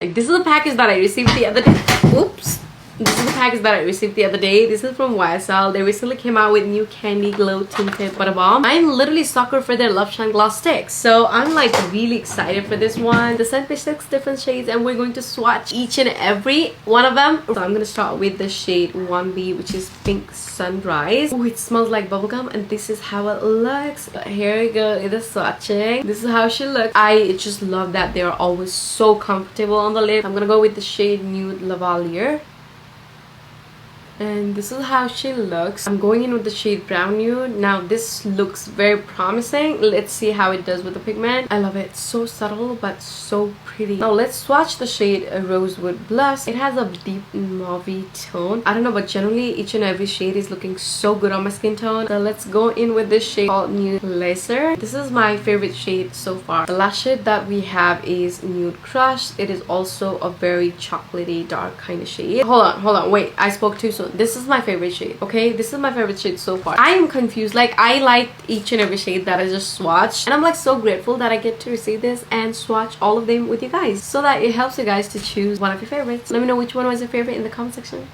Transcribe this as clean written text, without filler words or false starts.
Like, this is the package that I received the other day. Oops. This is the package that I received the other day. This is from YSL. They recently came out with new Candy Glow Tinted Butter Balm. I'm literally sucker for their Love Shine Gloss sticks. So I'm like really excited for this one. The scent is 6 different shades and we're going to swatch each and every one of them. So I'm going to start with the shade 1B, which is Pink Sunrise. Oh, it smells like bubblegum and this is how it looks. Here we go, it is swatching. This is how she looks. I just love that they are always so comfortable on the lip. I'm going to go with the shade Nude Lavalier. And this is how she looks. I'm going in with the shade Brown Nude. Now this looks very promising. Let's see how it does with the pigment. I love it. So subtle but so pretty. Now let's swatch the shade Rosewood Blush. It has a deep mauve tone. I don't know, but generally each and every shade is looking so good on my skin tone. So let's go in with this shade called Nude Lacer. This is my favorite shade so far. The last shade that we have is Nude Crush. It is also a very chocolatey dark kind of shade. Hold on, wait, I spoke too soon. This is my favorite shade, okay? This is my favorite shade so far. I am confused. Like, I liked each and every shade that I just swatched, and I'm like so grateful that I get to receive this and swatch all of them with you guys so that it helps you guys to choose one of your favorites. Let me know which one was your favorite in the comment section.